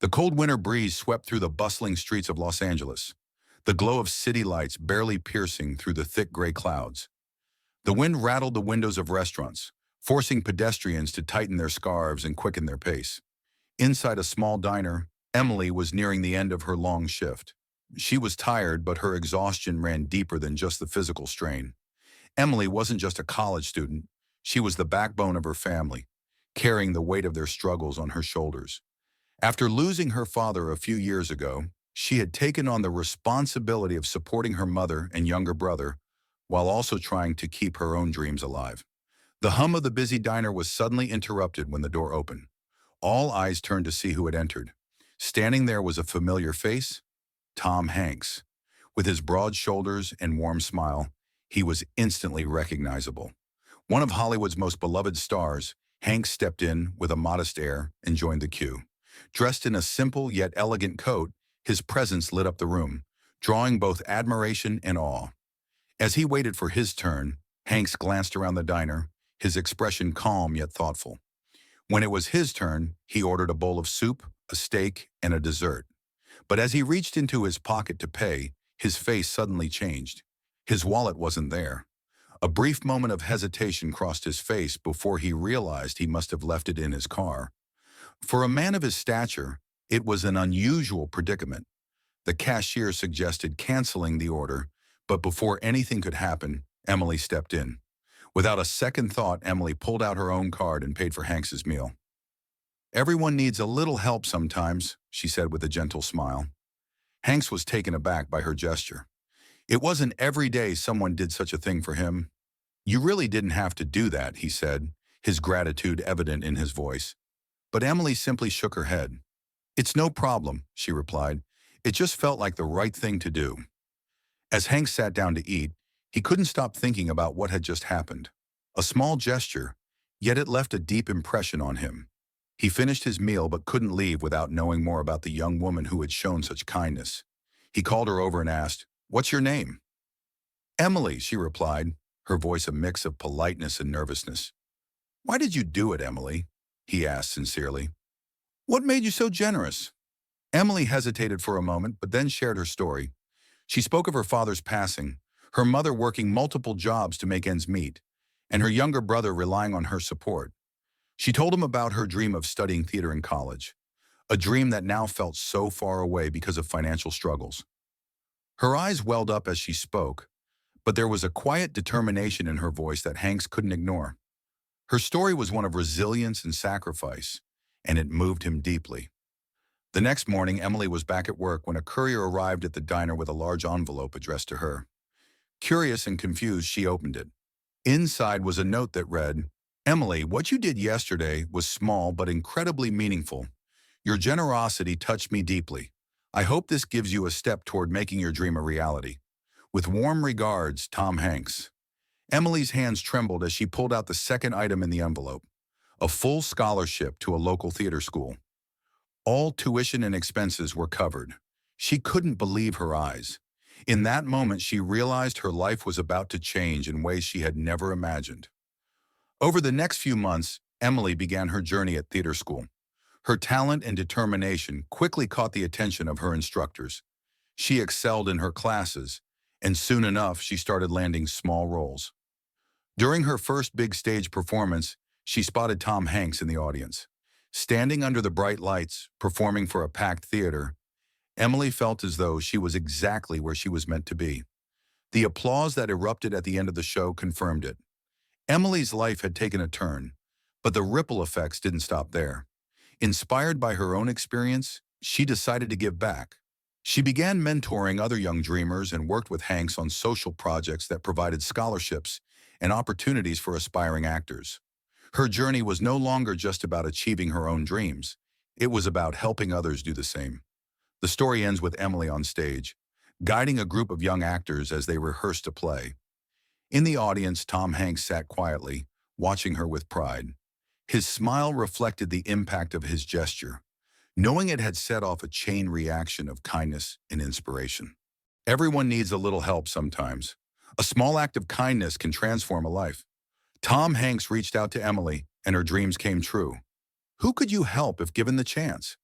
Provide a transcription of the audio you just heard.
The cold winter breeze swept through the bustling streets of Los Angeles, the glow of city lights barely piercing through the thick gray clouds. The wind rattled the windows of restaurants, forcing pedestrians to tighten their scarves and quicken their pace. Inside a small diner, Emily was nearing the end of her long shift. She was tired, but her exhaustion ran deeper than just the physical strain. Emily wasn't just a college student. She was the backbone of her family, carrying the weight of their struggles on her shoulders. After losing her father a few years ago, she had taken on the responsibility of supporting her mother and younger brother while also trying to keep her own dreams alive. The hum of the busy diner was suddenly interrupted when the door opened. All eyes turned to see who had entered. Standing there was a familiar face, Tom Hanks. With his broad shoulders and warm smile, he was instantly recognizable. One of Hollywood's most beloved stars, Hanks stepped in with a modest air and joined the queue. Dressed in a simple yet elegant coat, his presence lit up the room, drawing both admiration and awe. As he waited for his turn, Hanks glanced around the diner, his expression calm yet thoughtful. When it was his turn, he ordered a bowl of soup, a steak, and a dessert. But as he reached into his pocket to pay, his face suddenly changed. His wallet wasn't there. A brief moment of hesitation crossed his face before he realized he must have left it in his car. For a man of his stature, it was an unusual predicament. The cashier suggested canceling the order, but before anything could happen, Emily stepped in. Without a second thought, Emily pulled out her own card and paid for Hanks's meal. "Everyone needs a little help sometimes," she said with a gentle smile. Hanks was taken aback by her gesture. It wasn't every day someone did such a thing for him. "You really didn't have to do that," he said, his gratitude evident in his voice. But Emily simply shook her head. "It's no problem," she replied. "It just felt like the right thing to do." As Hanks sat down to eat, he couldn't stop thinking about what had just happened. A small gesture, yet it left a deep impression on him. He finished his meal but couldn't leave without knowing more about the young woman who had shown such kindness. He called her over and asked, "What's your name?" "Emily," she replied, her voice a mix of politeness and nervousness. "Why did you do it, Emily?" he asked sincerely. "What made you so generous?" Emily hesitated for a moment, but then shared her story. She spoke of her father's passing, her mother working multiple jobs to make ends meet, and her younger brother relying on her support. She told him about her dream of studying theater in college, a dream that now felt so far away because of financial struggles. Her eyes welled up as she spoke, but there was a quiet determination in her voice that Hanks couldn't ignore. Her story was one of resilience and sacrifice, and it moved him deeply. The next morning, Emily was back at work when a courier arrived at the diner with a large envelope addressed to her. Curious and confused, she opened it. Inside was a note that read, "Emily, what you did yesterday was small but incredibly meaningful. Your generosity touched me deeply. I hope this gives you a step toward making your dream a reality. With warm regards, Tom Hanks." Emily's hands trembled as she pulled out the second item in the envelope, a full scholarship to a local theater school. All tuition and expenses were covered. She couldn't believe her eyes. In that moment, she realized her life was about to change in ways she had never imagined. Over the next few months, Emily began her journey at theater school. Her talent and determination quickly caught the attention of her instructors. She excelled in her classes, and soon enough, she started landing small roles. During her first big stage performance, she spotted Tom Hanks in the audience. Standing under the bright lights, performing for a packed theater, Emily felt as though she was exactly where she was meant to be. The applause that erupted at the end of the show confirmed it. Emily's life had taken a turn, but the ripple effects didn't stop there. Inspired by her own experience, she decided to give back. She began mentoring other young dreamers and worked with Hanks on social projects that provided scholarships and opportunities for aspiring actors. Her journey was no longer just about achieving her own dreams. It was about helping others do the same. The story ends with Emily on stage, guiding a group of young actors as they rehearsed a play. In the audience, Tom Hanks sat quietly, watching her with pride. His smile reflected the impact of his gesture, knowing it had set off a chain reaction of kindness and inspiration. Everyone needs a little help sometimes. A small act of kindness can transform a life. Tom Hanks reached out to Emily, and her dreams came true. Who could you help if given the chance?